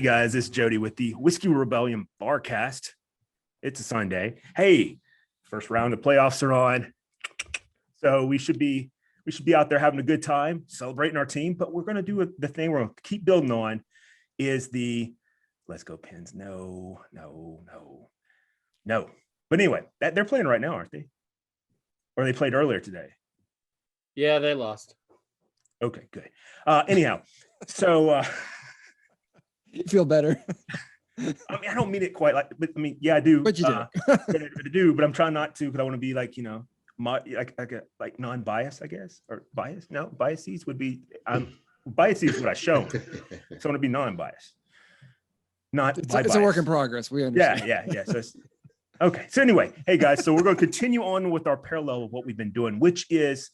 guys, it's Jody with the Whiskey Rebellion Barcast. It's a Sunday. Hey, first round of playoffs are on, so we should be out there having a good time, celebrating our team. But we're going to do the thing we're going to keep building on is the let's go Pens. No. But anyway, they're playing right now, aren't they? Or they played earlier today. Yeah, they lost. Okay, good. Anyhow, so you feel better. I mean, I don't mean it quite like, but I mean, yeah, I do. But you do. I do, but I'm trying not to because I want to be like, like non-biased, I guess, or biased. No, biases would be. Biases is what I show. So I want to be non-biased. It's a work in progress. We understand. Yeah. So okay. So anyway, hey guys, so we're going to continue on with our parallel of what we've been doing, which is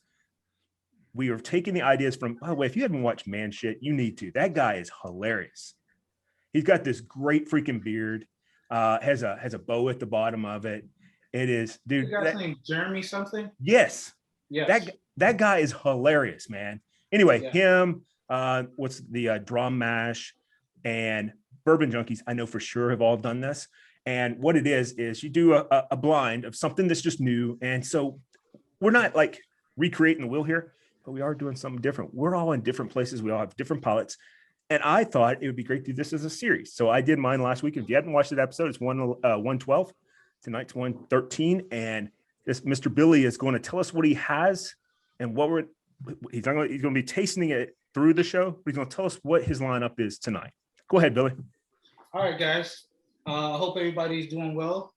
we are taking the ideas from. By the way, if you haven't watched Man Shit, you need to. That guy is hilarious. He's got this great freaking beard. Has a bow at the bottom of it. It is, dude. That guy's name Jeremy something. Yes. Yes. That guy is hilarious, man. Anyway, him. What's the Drum Mash and Bourbon Junkies? I know for sure have all done this. And what it is you do a blind of something that's just new. And so we're not like recreating the wheel here, but we are doing something different. We're all in different places. We all have different palates. And I thought it would be great to do this as a series. So I did mine last week. If you haven't watched that episode, it's 112. Tonight's 113. And this Mr. Billy is going to tell us what he has and what he's going to be tasting it through the show. But he's going to tell us what his lineup is tonight. Go ahead, Billy. All right, guys. I hope everybody's doing well.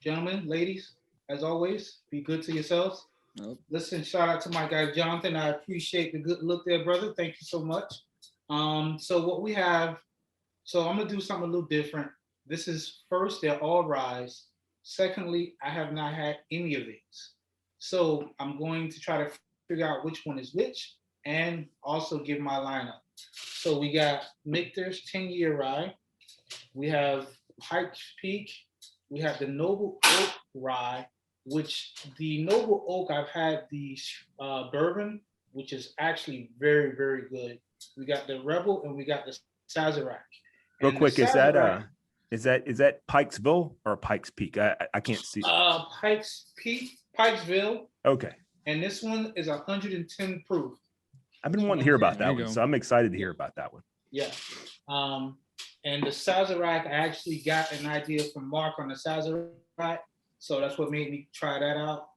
Gentlemen, ladies, as always, be good to yourselves. Nope. Listen, shout out to my guy, Jonathan. I appreciate the good look there, brother. Thank you so much. So what we have, so I'm going to do something a little different. This is first, they're all rye. Secondly, I have not had any of these. So I'm going to try to figure out which one is which and also give my lineup. So we got Michter's 10-year rye. We have Pikes Peak. We have the Noble Oak rye, which the Noble Oak, I've had the bourbon, which is actually very, very good. We got the Rebel and we got the Sazerac. Real quick, is that Pikesville or Pikes Peak? I can't see. Pikes Peak, Pikesville. Okay. And this one is 110 proof. I've been wanting to hear about that one, so I'm excited to hear about that one. Yeah. And the Sazerac, I actually got an idea from Mark on the Sazerac, so that's what made me try that out.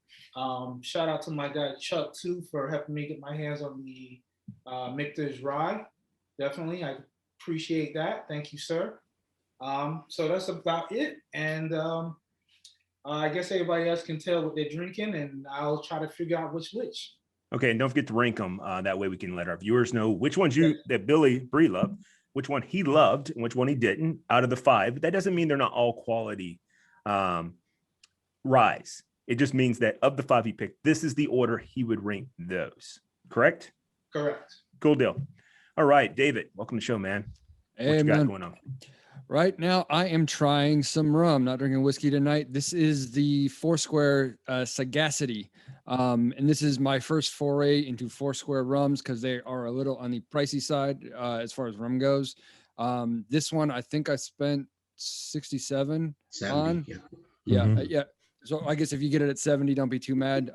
Shout out to my guy Chuck too for helping me get my hands on the Michter's rye. Definitely, I appreciate that. Thank you, sir. So that's about it. And I guess everybody else can tell what they're drinking, and I'll try to figure out which. Okay, and don't forget to rank them. That way we can let our viewers know which ones that Billy Bree loved, which one he loved, and which one he didn't out of the 5. But that doesn't mean they're not all quality ryes. It just means that of the 5 he picked, this is the order he would rank those. Correct? Correct. Cool deal. All right, David, welcome to the show, man. What you got going on? Right now, I am trying some rum. Not drinking whiskey tonight. This is the Foursquare Sagacity. And this is my first foray into Foursquare rums because they are a little on the pricey side as far as rum goes. This one, I think I spent 67 on. Yeah. So I guess if you get it at 70, don't be too mad.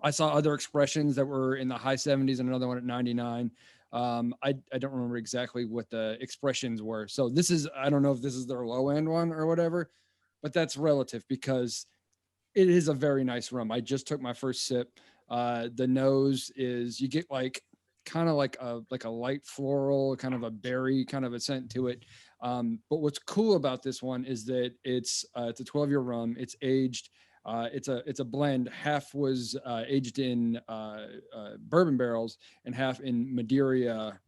I saw other expressions that were in the high 70s and another one at 99. I don't remember exactly what the expressions were. So this is, I don't know if this is their low end one or whatever, but that's relative because it is a very nice rum. I just took my first sip. The nose is, you get like kind of like a light floral, kind of a berry kind of a scent to it. But what's cool about this one is that it's a 12-year rum. It's aged. It's a blend. Half was aged in bourbon barrels and half in Madeira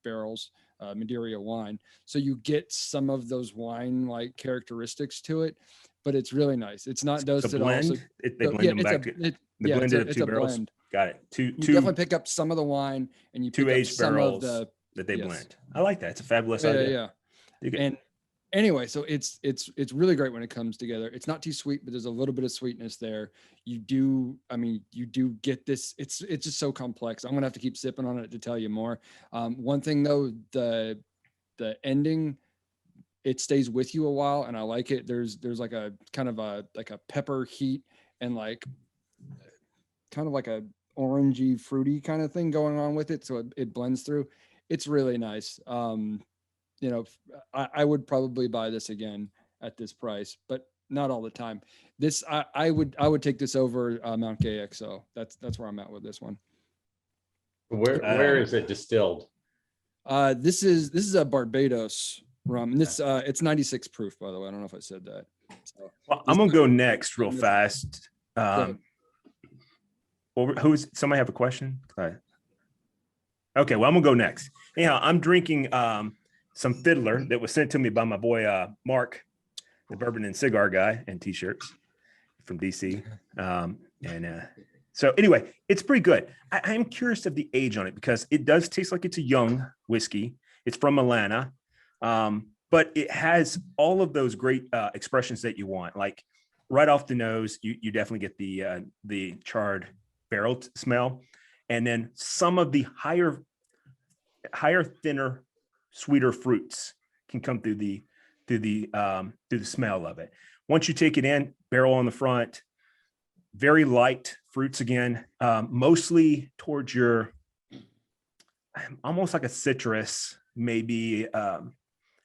barrels, Madeira wine. So you get some of those wine-like characteristics to it, but it's really nice. It's not dosed at all. They blend them back. They blended it's 2 a barrels. blend. Got it. You definitely pick up some of the wine, and you pick 2 up aged some barrels of that they blend. I like that. It's a fabulous idea. Yeah. And anyway, so it's really great when it comes together. It's not too sweet, but there's a little bit of sweetness there. You do get this. It's just so complex. I'm gonna have to keep sipping on it to tell you more. One thing though, the ending it stays with you a while, and I like it. There's like a kind of a pepper heat and like kind of like a orangey fruity kind of thing going on with it, so it blends through. It's really nice. You know, I would probably buy this again at this price, but not all the time. This I would take this over Mount Gay XO. That's where I'm at with this one. Where is it distilled? This is a Barbados rum, and this it's 96 proof, by the way. I don't know if I said that. So, Well, I'm gonna go next real fast. ahead. Who's somebody have a question? Okay, well, I'm gonna go next. Anyhow, I'm drinking some Fiddler that was sent to me by my boy Mark, the bourbon and cigar guy, and t-shirts from DC. So anyway, it's pretty good. I am curious of the age on it because it does taste like it's a young whiskey. It's from Atlanta, but it has all of those great expressions that you want. Like right off the nose, you definitely get the charred barrel smell, and then some of the higher, thinner, sweeter fruits can come through the smell of it. Once you take it in, barrel on the front, very light fruits again, mostly towards your almost like a citrus, maybe a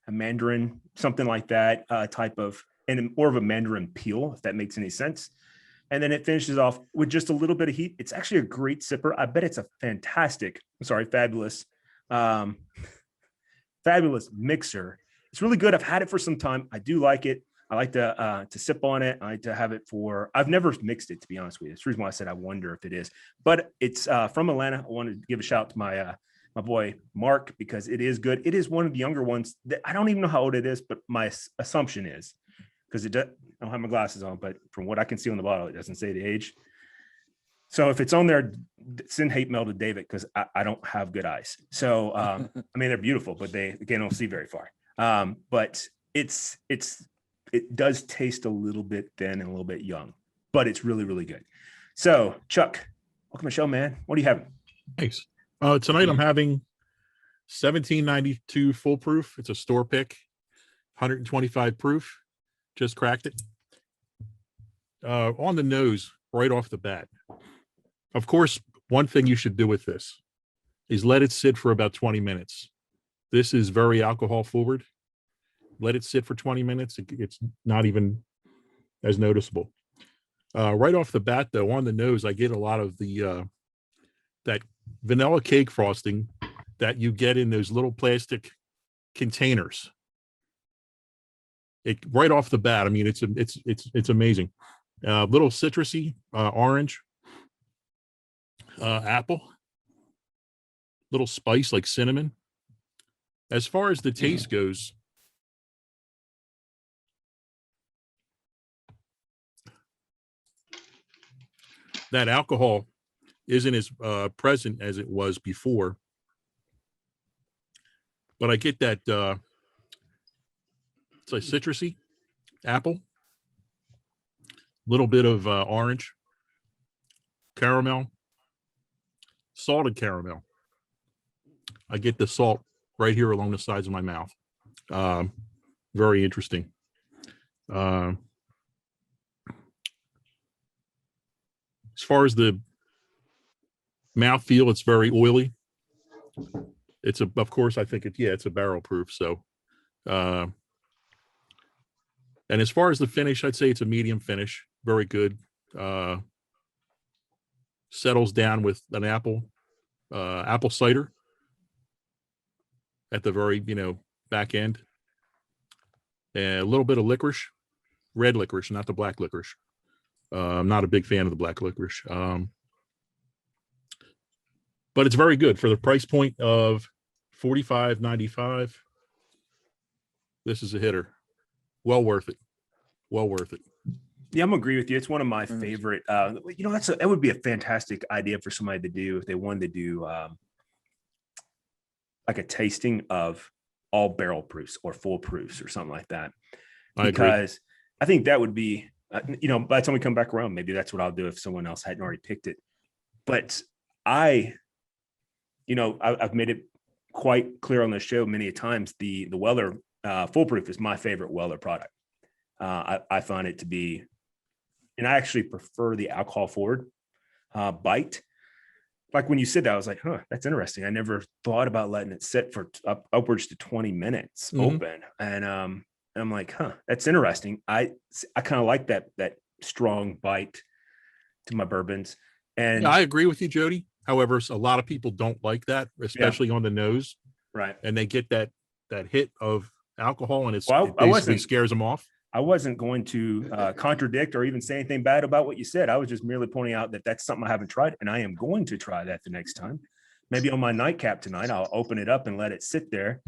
mandarin, something like that type of, and more of a mandarin peel, if that makes any sense. And then it finishes off with just a little bit of heat. It's actually a great sipper. I bet it's a fabulous, fabulous mixer. It's really good. I've had it for some time. I do like it. I like to sip on it. I like to have it I've never mixed it, to be honest with you. That's the reason why I said I wonder if it is. But it's from Atlanta. I wanted to give a shout out to my boy Mark, because it is good. It is one of the younger ones that I don't even know how old it is, but my assumption is, because I don't have my glasses on, but from what I can see on the bottle, it doesn't say the age. So if it's on there, send hate mail to David, because I don't have good eyes. So I mean, they're beautiful, but they don't see very far. But it does taste a little bit thin and a little bit young, but it's really, really good. So Chuck, welcome to the show, man. What are you having? Thanks. Tonight I'm having 1792 full proof. It's a store pick, 125 proof. Just cracked it. On the nose, right off the bat. Of course, one thing you should do with this is let it sit for about 20 minutes. This is very alcohol forward. Let it sit for 20 minutes. It's not even as noticeable. Right off the bat, though, on the nose, I get a lot of the that vanilla cake frosting that you get in those little plastic containers. It right off the bat. I mean, it's amazing. Little citrusy, orange, apple, little spice like cinnamon. As far as the taste goes, that alcohol isn't as present as it was before, but I get that it's like citrusy, apple, little bit of orange, caramel, salted caramel. I get the salt right here along the sides of my mouth. Very interesting. As far as the mouthfeel, it's very oily. Of course, I think it's a barrel proof. So, and as far as the finish, I'd say it's a medium finish. Very good. Settles down with an apple cider at the very, back end. And a little bit of licorice, red licorice, not the black licorice. I'm not a big fan of the black licorice. But it's very good for the price point of $45.95. This is a hitter. Well worth it. Well worth it. Yeah, I'm agree with you. It's one of my favorite. That would be a fantastic idea for somebody to do if they wanted to do like a tasting of all barrel proofs or full proofs or something like that. Because I think that would be, by the time we come back around, maybe that's what I'll do if someone else hadn't already picked it. But I've made it quite clear on the show many times, the Weller Foolproof is my favorite Weller product. I find it to be, and I actually prefer the alcohol forward bite. Like when you said that, I was like, huh, that's interesting. I never thought about letting it sit for upwards to 20 minutes open. And I'm like, huh, that's interesting. I kind of like that strong bite to my bourbons. And I agree with you, Jody. However, a lot of people don't like that, especially on the nose. Right. And they get that hit of alcohol, and it I basically scares them off. I wasn't going to contradict or even say anything bad about what you said. I was just merely pointing out that that's something I haven't tried, and I am going to try that the next time. Maybe on my nightcap tonight, I'll open it up and let it sit there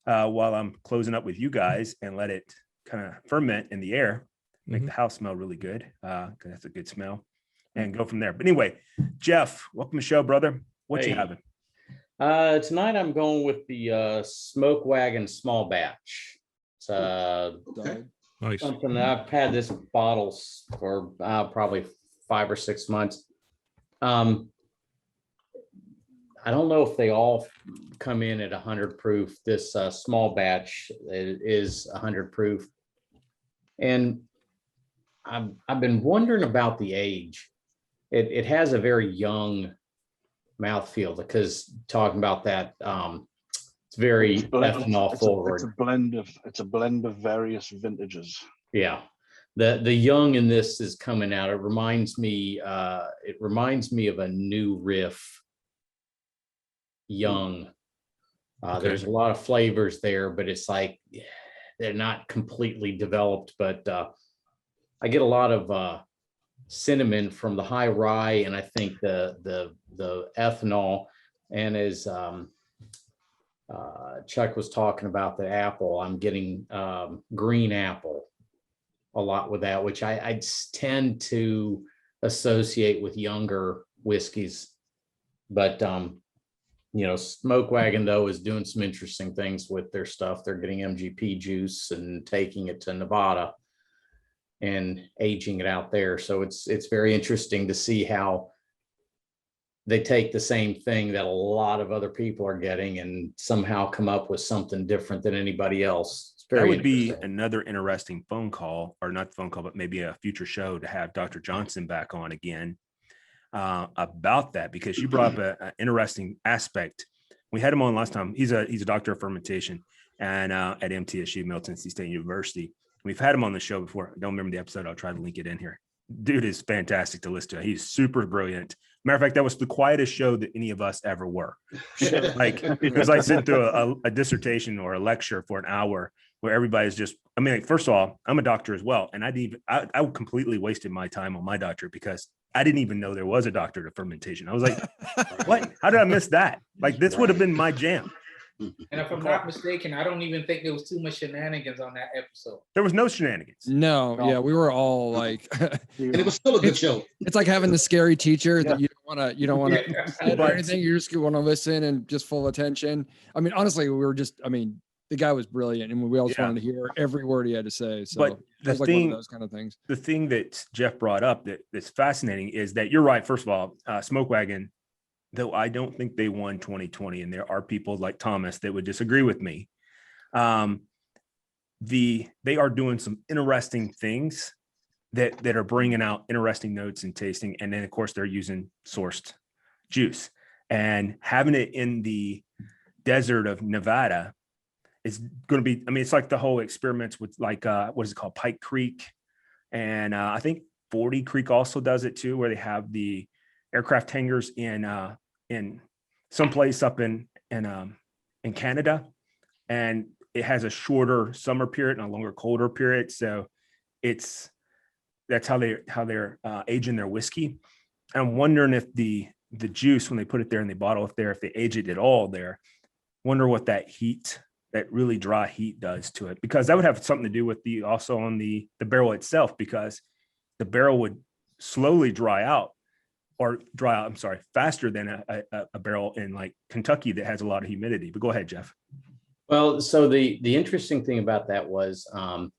while I'm closing up with you guys and let it kind of ferment in the air, make the house smell really good, because that's a good smell, and go from there. But anyway, Jeff, welcome to the show, brother. What you having? Tonight I'm going with the Smoke Wagon small batch. It's Nice. something that I've had this bottle for probably 5 or 6 months. I don't know if they all come in at 100 proof. This small batch is 100 proof, and I've been wondering about the age. It has a very young mouthfeel, because talking about that, it's very ethanol forward. It's a blend of various vintages. Yeah, the young in this is coming out. It reminds me of a new riff young. There's a lot of flavors there, but it's like they're not completely developed. But I get a lot of cinnamon from the high rye, and I think the ethanol, and as Chuck was talking about the apple, I'm getting green apple a lot with that, which I tend to associate with younger whiskeys. But Smoke Wagon though is doing some interesting things with their stuff. They're getting MGP juice and taking it to Nevada and aging it out there. So it's very interesting to see how they take the same thing that a lot of other people are getting and somehow come up with something different than anybody else. It's very That would be another interesting phone call, or not phone call, but maybe a future show to have Dr. Johnson back on again about that, because you brought up an interesting aspect. We had him on last time. He's a doctor of fermentation and at MTSU, Middle Tennessee State University. We've had him on the show before. I don't remember the episode. I'll try to link it in here. Dude is fantastic to listen to. He's super brilliant. Matter of fact, that was the quietest show that any of us ever were. Like, because I sit through a dissertation or a lecture for an hour where everybody's just, first of all, I'm a doctor as well. And I completely wasted my time on my doctorate because I didn't even know there was a doctorate of fermentation. I was like, what? How did I miss that? Like, this would have been my jam. And if I'm not mistaken, I don't even think there was too much shenanigans on that episode. There was no shenanigans. No, yeah, we were all like, and it was still a good show. It's like having the scary teacher that you don't want to say or anything. You just want to listen and just full attention. Honestly, we were just, the guy was brilliant, and we all just wanted to hear every word he had to say. So but it was like one of those kind of things. The thing that Jeff brought up that's fascinating is that you're right. First of all, Smoke Wagon, though I don't think they won 2020, and there are people like Thomas that would disagree with me. They are doing some interesting things that are bringing out interesting notes and tasting. And then of course they're using sourced juice, and having it in the desert of Nevada is going to be, it's like the whole experiments with like, what is it called? Pike Creek. And I think 40 Creek also does it too, where they have the aircraft hangars in someplace up in Canada, and it has a shorter summer period and a longer colder period. So that's how they're aging their whiskey. I'm wondering if the juice, when they put it there and they bottle it there, if they age it at all there, wonder what that heat, that really dry heat does to it, because that would have something to do with also on the barrel itself, because the barrel would slowly dry out faster than a barrel in like Kentucky that has a lot of humidity. But go ahead, Jeff. Well, so the interesting thing about that was I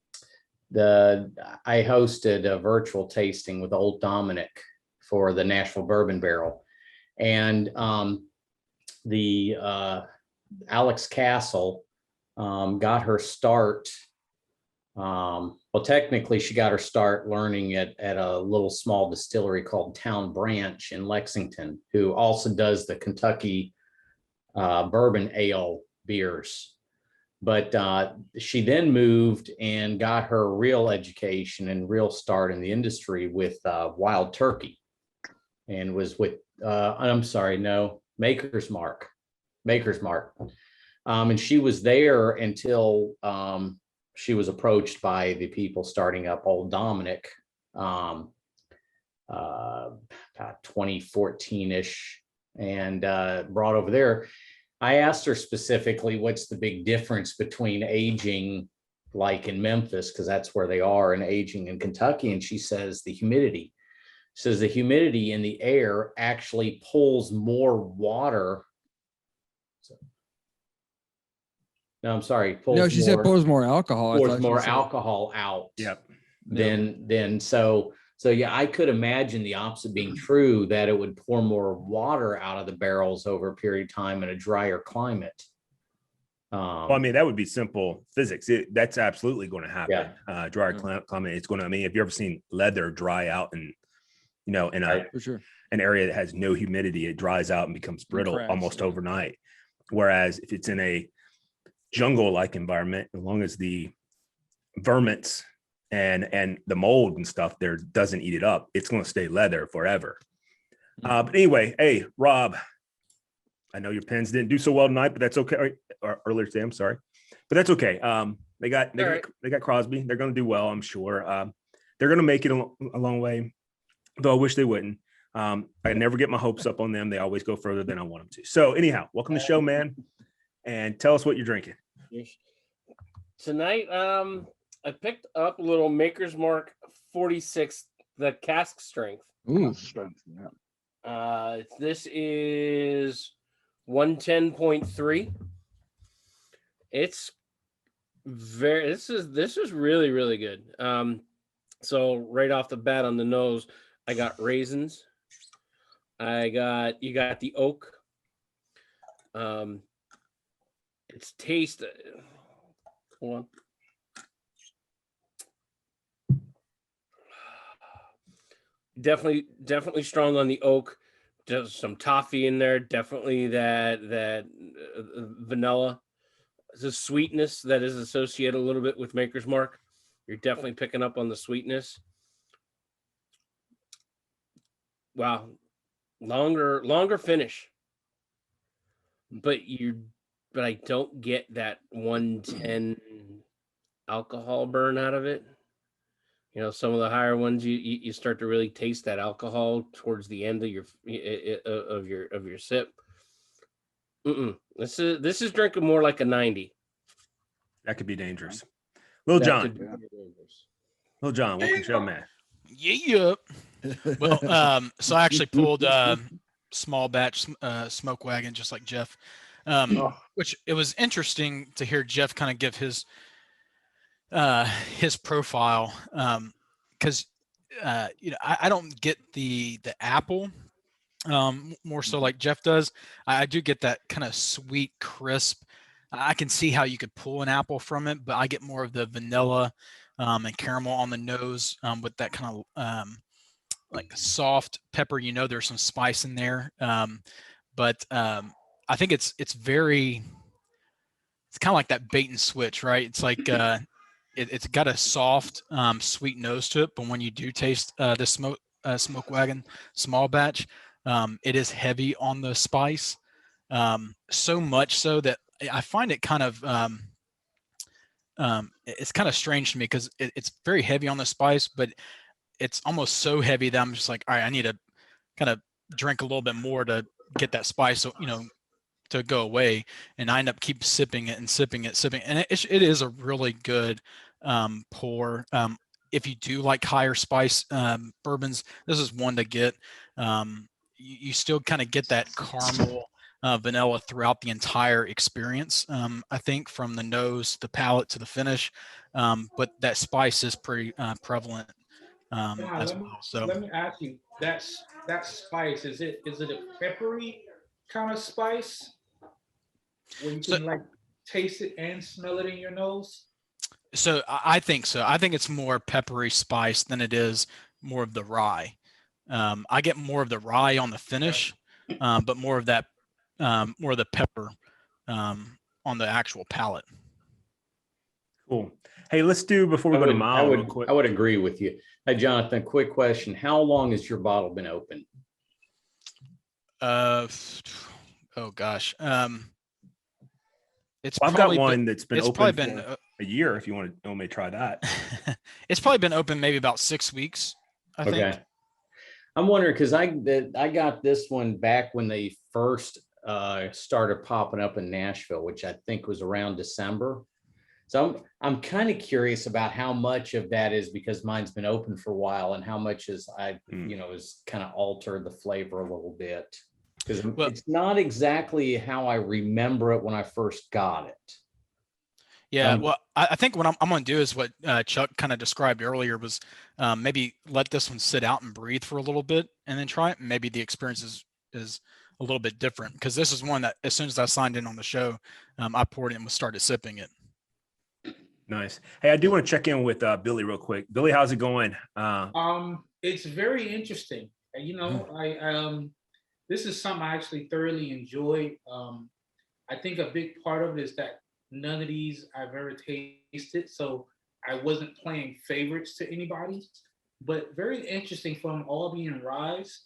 hosted a virtual tasting with Old Dominic for the Nashville Bourbon Barrel, and the Alex Castle got her start. Well, technically, she got her start learning at a little small distillery called Town Branch in Lexington, who also does the Kentucky bourbon ale beers. But she then moved and got her real education and real start in the industry with Wild Turkey, and was with I'm sorry, no, Maker's Mark. And she was there until she was approached by the people starting up Old Dominic, about 2014-ish, and brought over there. I asked her specifically, what's the big difference between aging like in Memphis, because that's where they are, and aging in Kentucky? And she says the humidity. She says the humidity in the air actually pulls more water. No, I'm sorry. No, she said pours more alcohol. Pours more alcohol out. Yep. Then so yeah, I could imagine the opposite being true, that it would pour more water out of the barrels over a period of time in a drier climate. Well, I mean, that would be simple physics. That's absolutely going to happen. Drier climate. It's going to, I mean, have you ever seen leather dry out and, you know, in a, For sure. an area that has no humidity, it dries out and becomes brittle almost overnight. Whereas if it's in a jungle-like environment, as long as the vermins and the mold and stuff there doesn't eat it up, it's going to stay leather forever. But anyway, hey, Rob, I know your pens didn't do so well tonight, but that's okay. Or earlier today, I'm sorry, but that's okay. They got Crosby. They're going to do well, I'm sure. They're going to make it a long way, though I wish they wouldn't. I never get my hopes up on them. They always go further than I want them to. So anyhow, welcome to the show, man. And tell us what you're drinking. Tonight, I picked up a little Maker's Mark 46, the cask strength. Ooh. Strength, yeah. This is 110.3. It's very, this is really, really good. So right off the bat on the nose, I got raisins. You got the oak. It's taste. Hold on. Definitely strong on the oak. There's some toffee in there. Definitely that vanilla. The sweetness that is associated a little bit with Maker's Mark. You're definitely picking up on the sweetness. Wow, longer finish. But I don't get that 110 alcohol burn out of it. You know, some of the higher ones, you start to really taste that alcohol towards the end of your sip. This is drinking more like a 90. That could be dangerous. Lil John, welcome to the show, man. Yeah. Well, so I actually pulled small batch smoke wagon, just like Jeff. Which it was interesting to hear Jeff kind of give his profile, because you know, I don't get the apple, more so like Jeff does. I do get that kind of sweet, crisp. I can see how you could pull an apple from it, but I get more of the vanilla and caramel on the nose, with that kind of like soft pepper. You know, there's some spice in there, but I think it's kind of like that bait and switch, right? It's like it's got a soft, sweet nose to it, but when you do taste the smoke wagon small batch, it is heavy on the spice, so much so that I find it kind of it's kind of strange to me, because it's very heavy on the spice, but it's almost so heavy that I'm just like, all right, I need to kind of drink a little bit more to get that spice, so, you know, to go away. And I end up keep sipping it, and it is a really good pour. If you do like higher spice bourbons, this is one to get. You still kind of get that caramel, vanilla throughout the entire experience, I think, from the nose, the palate to the finish, but that spice is pretty prevalent as well. So let me ask you, that spice, is it a peppery kind of spice where you can like taste it and smell it in your nose? So I think so. I think it's more peppery spice than it is more of the rye. I get more of the rye on the finish, but more of that, more of the pepper on the actual palate. Cool. Hey, let's do before we go to Mile real quick. I would agree with you. Hey, Jonathan, quick question. How long has your bottle been open? Oh gosh. It's Well, I've got one that's been it's open probably for been a year. If you want me to try that. it's probably been open maybe about 6 weeks, I think. I'm wondering because I got this one back when they first started popping up in Nashville, which I think was around December. So I'm kind of curious about how much of that is because mine's been open for a while, and how much is is kind of altered the flavor a little bit, because it's not exactly how I remember it when I first got it. Yeah, well, I think what I'm going to do is what Chuck kind of described earlier was maybe let this one sit out and breathe for a little bit and then try it. Maybe the experience is a little bit different, because this is one that as soon as I signed in on the show, I poured it and started sipping it. Nice. Hey, I do want to check in with Billy real quick. Billy, how's it going? It's very interesting. I this is something I actually thoroughly enjoy. I think a big part of it is that none of these I've ever tasted, so I wasn't playing favorites to anybody. But very interesting, from all being ryes,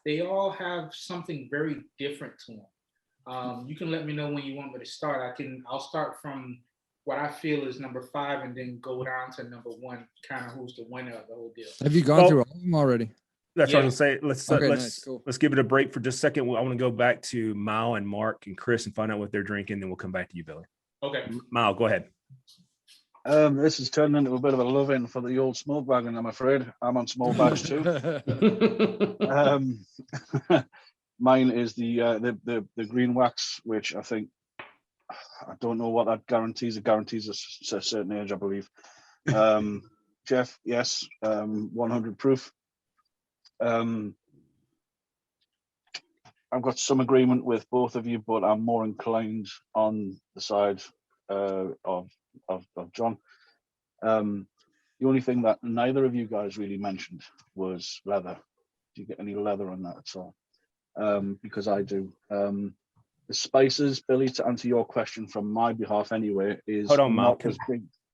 they all have something very different to them. You can let me know when you want me to start. I'll start from what I feel is number 5 and then go down to number 1, kind of who's the winner of the whole deal. Have you gone through all of them already? That's what I was gonna say. Cool. Let's give it a break for just a second. I want to go back to Mile and Mark and Chris and find out what they're drinking. Then we'll come back to you, Billy. Okay. Mile, go ahead. This has turned into a bit of a love-in for the old smoke wagon, I'm afraid. I'm on small batch too. Mine is the green wax, which I think, I don't know what that guarantees. It guarantees a certain age, I believe. Jeff, yes, 100 proof. I've got some agreement with both of you, but I'm more inclined on the side of John. The only thing that neither of you guys really mentioned was leather. Do you get any leather on that at all? Because I do. The spices, Billy, to answer your question from my behalf anyway, is hold on, Mile.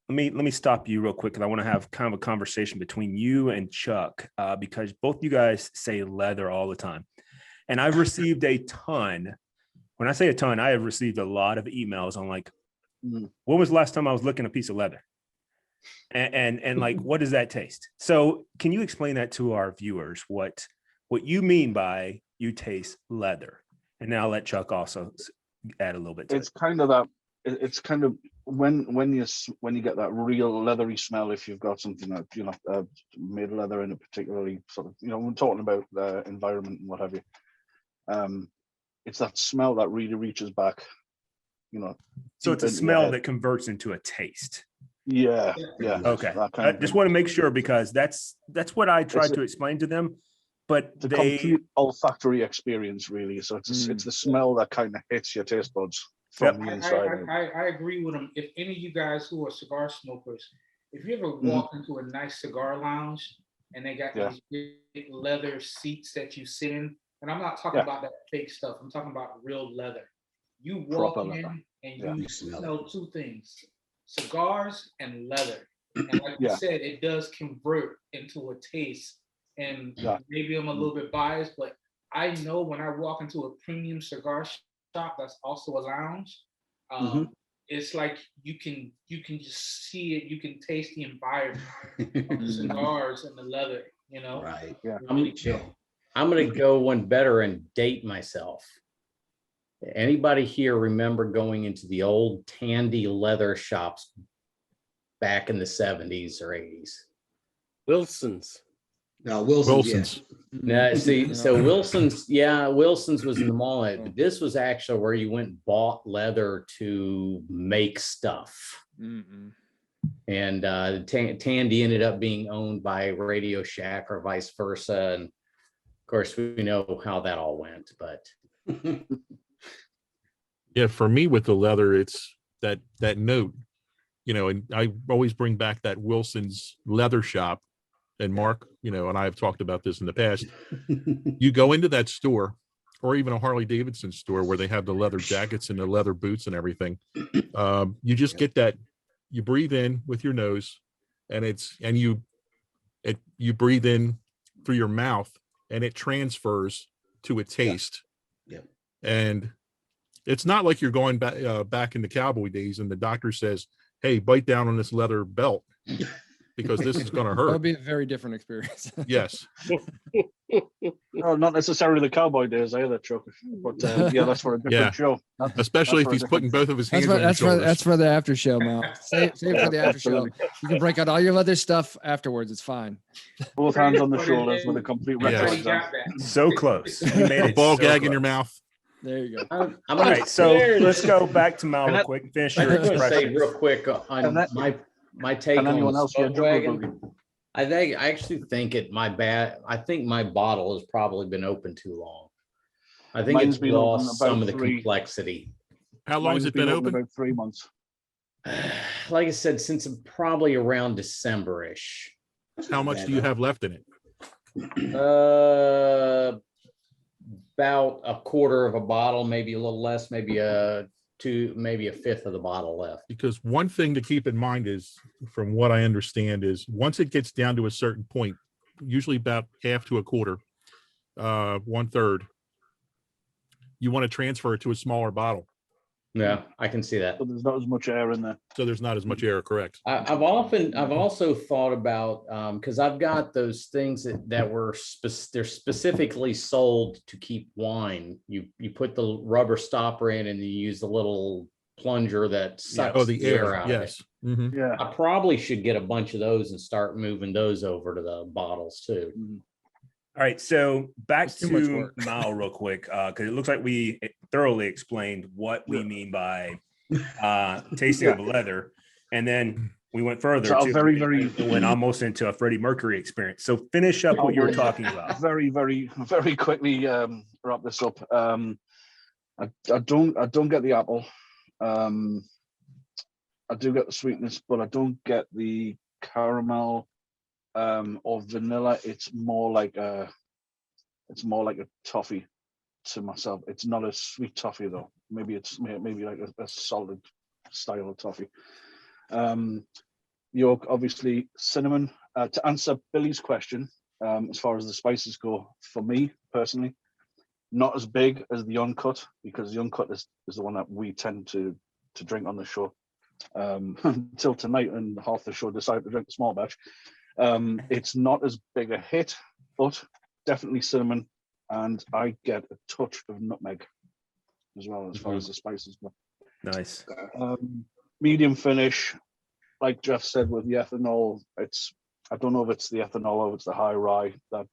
Let me stop you real quick, because I want to have kind of a conversation between you and Chuck, because both you guys say leather all the time, and I've received a ton. When I say a ton, I have received a lot of emails on like, when was the last time I was looking at a piece of leather, and like, what does that taste? So can you explain that to our viewers, what you mean by you taste leather? And now I'll let Chuck also add a little bit to it. It's kind of that. It's kind of when you get that real leathery smell, if you've got something that made leather in a particularly sort of, we're talking about the environment and what have you. It's that smell that really reaches back. So it's a smell that converts into a taste. Yeah. Okay. I just want to make sure, because that's what I tried to explain to them. But it's a complete olfactory experience, really. So it's the smell that kind of hits your taste buds from the inside. I agree with them. If any of you guys who are cigar smokers, if you ever walk into a nice cigar lounge and they got these big leather seats that you sit in, and I'm not talking about that fake stuff. I'm talking about real leather. You walk in and you smell 2 things: cigars and leather. And like you said, it does convert into a taste. And maybe I'm a little bit biased, but I know when I walk into a premium cigar shop that's also a lounge, it's like you can just see it, you can taste the environment of the cigars and the leather, Right. Yeah. I'm gonna go one better and date myself. Anybody here remember going into the old Tandy leather shops back in the 70s or 80s? Wilson's. No, Wilson's. No, see, so Wilson's was in the mall, but this was actually where you went and bought leather to make stuff. And Tandy ended up being owned by Radio Shack or vice versa. And of course, we know how that all went, but Yeah, for me with the leather, it's that note, and I always bring back that Wilson's leather shop, and Mark, and I have talked about this in the past. You go into that store, or even a Harley Davidson store where they have the leather jackets and the leather boots and everything. You just get that, you breathe in with your nose, and you breathe in through your mouth, and it transfers to a taste. Yeah. And it's not like you're going back in the cowboy days and the doctor says, hey, bite down on this leather belt because this is going to That would hurt. be a very different experience. Yes. No, not necessarily the cowboy days either, Chuck. But yeah, that's for a different Yeah. show. Especially if for a he's putting both of his hands on your That's shoulders. for the after show, Mal. Save it for the after show. Absolutely. You can break out all your leather stuff afterwards. It's fine. Both hands on the shoulders with a complete Yeah. record. Already got that. So close. You made A it ball so gag in close. your mouth. There you go. I'm All gonna, right, so let's go back to Mal And real I- quick. Finish I'm your gonna say expressions. real quick on And that- my take And on anyone the else? Yeah, Smoke Jungle Wagon. Boogie. I actually think I think my bottle has probably been open too long. I think Mine's it's been open lost about some of the 3. complexity. How long has Mine's it been open? About 3 months. Like I said, since probably around December-ish. How much do you have left in it? About a quarter of a bottle, maybe a little less, maybe a fifth of the bottle left. Because one thing to keep in mind is, from what I understand, is once it gets down to a certain point, usually about half to a quarter, 1/3, you want to transfer it to a smaller bottle. Yeah, I can see that. But there's not as much air in there. So there's not as much air, correct? I've also thought about, because I've got those things that were they're specifically sold to keep wine. You put the rubber stopper in and you use the little plunger that sucks Oh, the air. out Yes. of it. Mhm. Yeah. I probably should get a bunch of those and start moving those over to the bottles too. All right, so back It's too much to work. Mal real quick, because it looks like we thoroughly explained what we mean by tasting of leather, and then we went further. So too. It went almost into a Freddie Mercury experience. So finish up what you were talking about. Very, very, very quickly wrap this up. I don't get the apple. I do get the sweetness, but I don't get the caramel or vanilla. It's more like a toffee to myself. It's not a sweet toffee though. Maybe it's maybe like a solid style of toffee. York, obviously cinnamon. To answer Billy's question, as far as the spices go, for me personally, not as big as the uncut, because the uncut is the one that we tend to drink on the show. Until tonight, and half the show decided to drink the small batch. It's not as big a hit, but definitely cinnamon, and I get a touch of nutmeg as well as far as the spices go. Nice. Medium finish, like Jeff said with the ethanol. I don't know if it's the ethanol or if it's the high rye that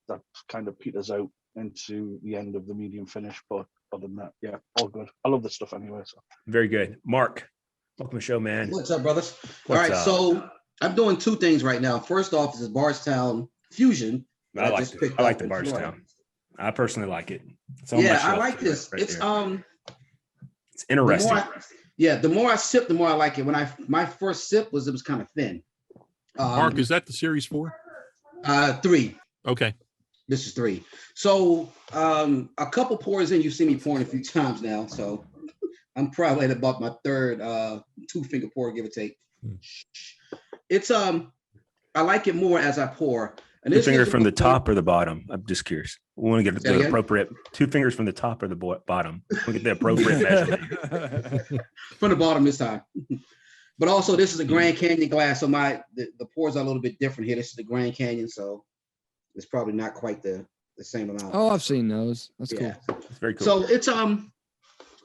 kind of peters out into the end of the medium finish. But other than that, yeah, all good. I love this stuff anyway. So Very good. Mark, welcome to the show, man. What's up, brothers? What's All right, up? so I'm doing 2 things right now. First off, is Bardstown Fusion. I like just it. picked I like up the in Florida. Bardstown. I personally like it. It's on my Yeah, I shelf like this. right It's there. It's the interesting. more I sip, the more I like it. When my first sip it was kind of thin. Mark, is that the series 4? 3. Okay. This is 3. So a couple pours in, you've seen me pouring a few times now. So I'm probably at about my third 2-finger pour, give or take. It's I like it more as I pour. And Two this fingers gives from me the top or the bottom? I'm just curious. We want to get Say the again? appropriate 2 fingers from the top or the bottom. We get the appropriate measurement. from the bottom this time. But also, this is a Grand Canyon glass, so the pours are a little bit different here. This is the Grand Canyon, so it's probably not quite the same amount. Oh, I've seen those. That's yeah. cool. It's very cool. So it's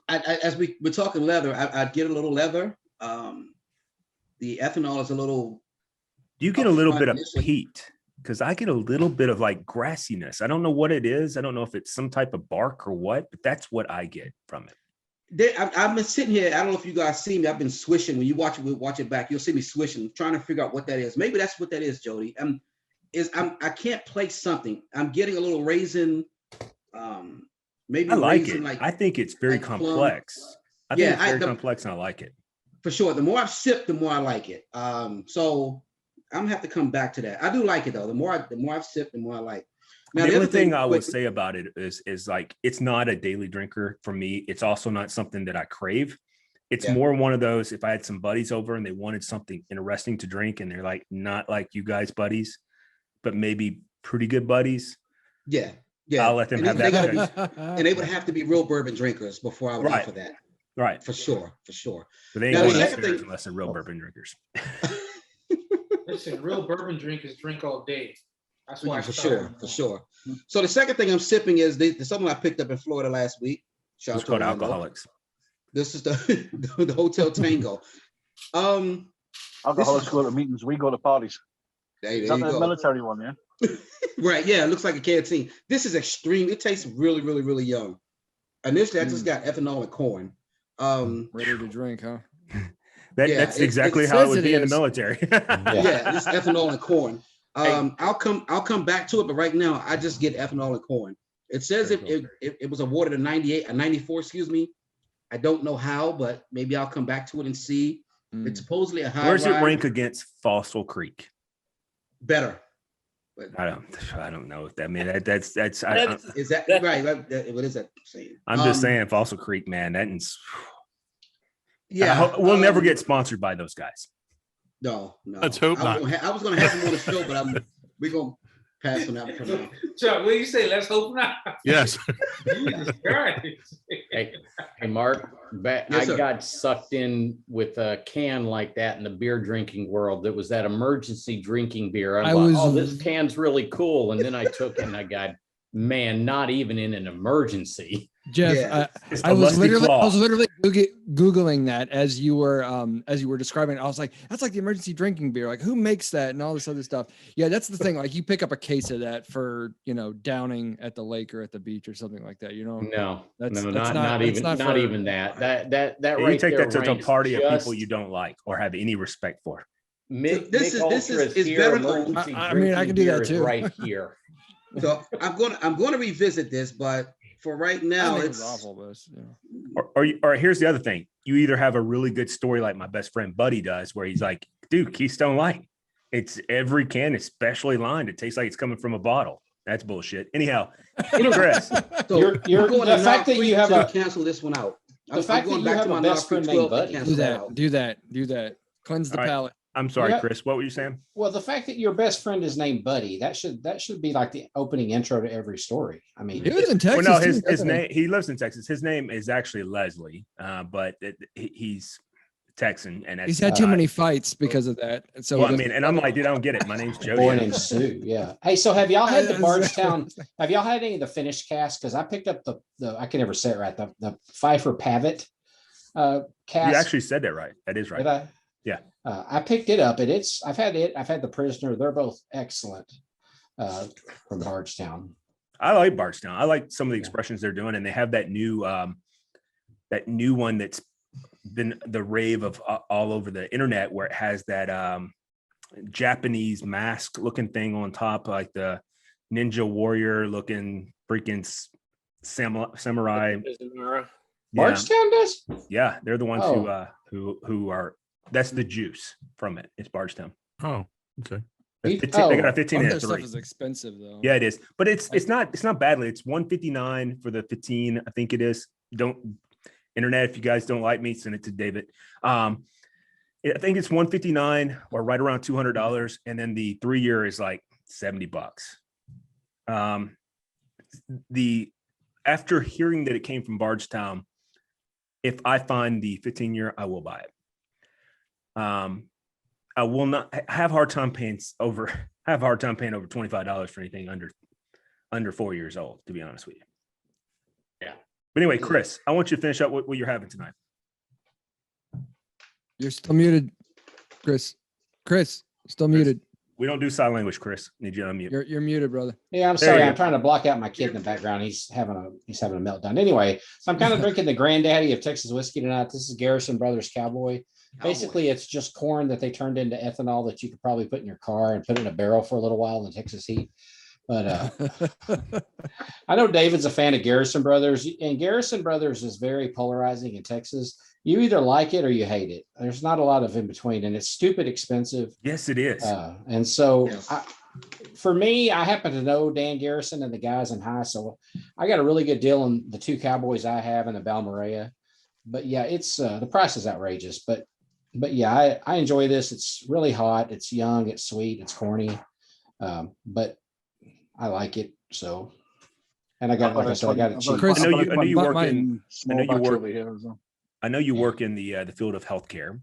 as we're talking leather, I get a little leather. The ethanol is a little. Do you get a little bit of initially. peat? Because I get a little bit of like grassiness. I don't know what it is. I don't know if it's some type of bark or what, but that's what I get from it. I've been sitting here. I don't know if you guys see me. I've been swishing. When you watch it back, you'll see me swishing, trying to figure out what that is. Maybe that's what that is, Jody. I can't place something. I'm getting a little raisin. Maybe I like raisin, it. I think it's very like plum. complex. I think Yeah, it's very the- complex and I like it. For sure. The more I've sipped, the more I like it. So I'm gonna have to come back to that. I do like it though. The more I've sipped, the more I like. Now, the only thing I would say about it is like it's not a daily drinker for me. It's also not something that I crave. It's more one of those, if I had some buddies over and they wanted something interesting to drink and they're like not like you guys buddies, but maybe pretty good buddies. Yeah. I'll let them have that. And they would have to be real bourbon drinkers before I would offer that. Right. For sure. But they ain't going upstairs unless they're real bourbon drinkers. Listen, real bourbon drinkers drink all day. That's why. For sure. So the second thing I'm sipping is something I picked up in Florida last week. It's called Alcoholics. This is the Hotel Tango. Alcoholics go to meetings, we go to parties. Is that the military one, yeah? Right, yeah, it looks like a canteen. This is extreme. It tastes really, really, really young. Initially, I just got ethanol and corn. Ready to drink, huh? That's exactly how it would be in the military. Yeah, this ethanol and corn. I'll come back to it, but right now I just get ethanol and corn. It says it was awarded a 94, excuse me. I don't know how, but maybe I'll come back to it and see. It's supposedly a high. Where's it rank against Fossil Creek? Better. But I don't know if that. I mean, that's. Is that right? What is that saying? I'm just saying, Fossil Creek, man. That's. Yeah, we'll never get sponsored by those guys. No. Let's hope not. I was going to have them on the show, but we're going to pass on that one for now. Chuck, what do you say? Let's hope not. Yes. Jesus Christ. Hey, Mark, I got sucked in with a can like that in the beer drinking world. That was that emergency drinking beer. This can's really cool. And then I took it and I got, man, not even in an emergency. Jeff, I was literally Googling that as you were describing it. I was like, that's like the emergency drinking beer. Like, who makes that and all this other stuff? Yeah, that's the thing. Like, you pick up a case of that for downing at the lake or at the beach or something like that. No, that's not even that. That you right take there that to a party of just, people you don't like or have any respect for. This is better. I mean, I can do that too. Right here. So I'm going to revisit this, but for right now, it's awful. Or here's the other thing: you either have a really good story like my best friend Buddy does, where he's like, "Dude, Keystone Light, it's every can is specially lined. It tastes like it's coming from a bottle." That's bullshit. Anyhow, Chris, so you're going the fact that you have to cancel this one out. The fact that you have a best friend named Buddy. Do that. Cleanse the palate. I'm sorry, Chris. What were you saying? Well, the fact that your best friend is named Buddy, that should be like the opening intro to every story. I mean, he lives in Texas. Well, no, his name. He lives in Texas. His name is actually Leslie, but he's Texan, and he's had too many fights because of that. And so, well, I mean, and I'm like, dude, I don't get it. My name's Jody. Boy named Sue. Yeah. Hey, so have y'all had the Bardstown? Have y'all had any of the finished cast? Because I picked up the I can never say it right. The Pfeiffer Pavitt cast. You actually said that right. That is right. Did I? Yeah. I picked it up, and I've had the Prisoner. They're both excellent from Bardstown. I like Bardstown. I like some of the expressions they're doing, and they have that new one that's been the rave of all over the internet, where it has that Japanese mask looking thing on top, like the ninja warrior looking freaking samurai. Bardstown does? Yeah, they're the ones who are. That's the juice from it. It's Bardstown. Oh, okay. They got a 15 and a 3. Stuff is expensive though. Yeah, it is, but it's not badly. It's $159 for the 15. I think it is. Internet, if you guys don't like me, send it to David. I think it's $159 or right around $200, and then the 3-year is like $70. After hearing that it came from Bardstown, if I find the 15-year, I will buy it. I will not have hard time paying over $25 for anything under 4 years old, to be honest with you. Yeah. But anyway, Chris, I want you to finish up what you're having tonight. You're still muted, Chris. Still muted. We don't do sign language, Chris. Need you to unmute. You're muted, brother. Yeah, I'm sorry. I'm trying to block out my kid in the background. He's having a meltdown. Anyway, so I'm kind of drinking the granddaddy of Texas whiskey tonight. This is Garrison Brothers Cowboy. Basically, it's just corn that they turned into ethanol that you could probably put in your car and put in a barrel for a little while in the Texas heat. But I know David's a fan of Garrison Brothers, and Garrison Brothers is very polarizing in Texas. you either like it or you hate it. There's not a lot of in between, and it's stupid expensive. Yes, it is. And so Yes. for me, I happen to know Dan Garrison and the guys in high, so I got a really good deal on the 2 Cowboys I have in the Balmorea. But yeah, it's the price is outrageous. But yeah, I enjoy this. It's really hot. It's young. It's sweet. It's corny. But I like it. So, and I got, like I said, I got it cheap. Chris, I know you work my- in. Small I know you batch work- over here as well. I know you work in the field of healthcare.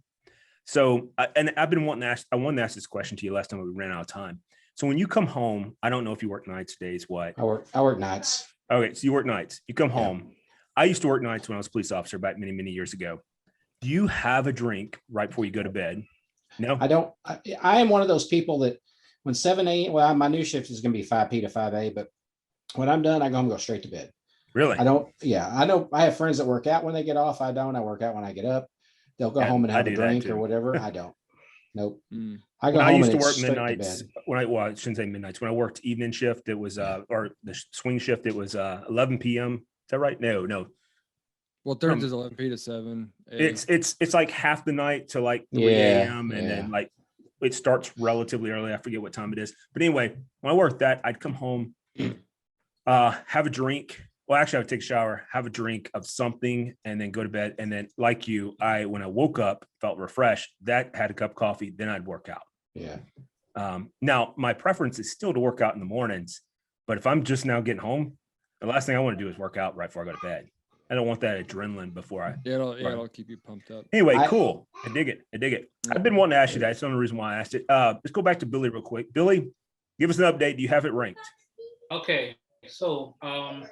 So, and I've been wanting to ask. I wanted to ask this question to you last time we ran out of time. So when you come home, I don't know if you work nights, days, what? I work nights. Okay, so you work nights. You come Yeah. home. I used to work nights when I was a police officer back many, many years ago. Do you have a drink right before you go to bed? No. I don't. I am one of those people that when 7 a.m. Well, my new shift is going to be 5 p to 5 a. But when I'm done, I go home and go straight to bed. Really? I don't. Yeah, I know. I have friends that work out when they get off. I don't. I work out when I get up. They'll go Yeah, home and I have a do that drink too. or whatever. I don't. Nope. Mm. I go When I home used and to it's work straight to midnights, bed. I shouldn't say midnights. When I worked evening shift, it was or the swing shift, it was 11 p.m. Is that right? No. Well, Thursday's 11 p to 7. It's like half the night to like 3 Yeah, a.m. and yeah. then like it starts relatively early. I forget what time it is. But anyway, when I worked that, I'd come home, have a drink. Well, actually, I would take a shower, have a drink of something, and then go to bed. And then, like you, when I woke up, felt refreshed. That had a cup of coffee. Then I'd work out. Yeah. Now, my preference is still to work out in the mornings. But if I'm just now getting home, the last thing I want to do is work out right before I go to bed. I don't want that adrenaline before I. It'll keep you pumped up. Anyway, I- cool. I dig it. I've been wanting to ask you that. It's the only reason why I asked it. Let's go back to Billy real quick. Billy, give us an update. Do you have it ranked? Okay, so I'm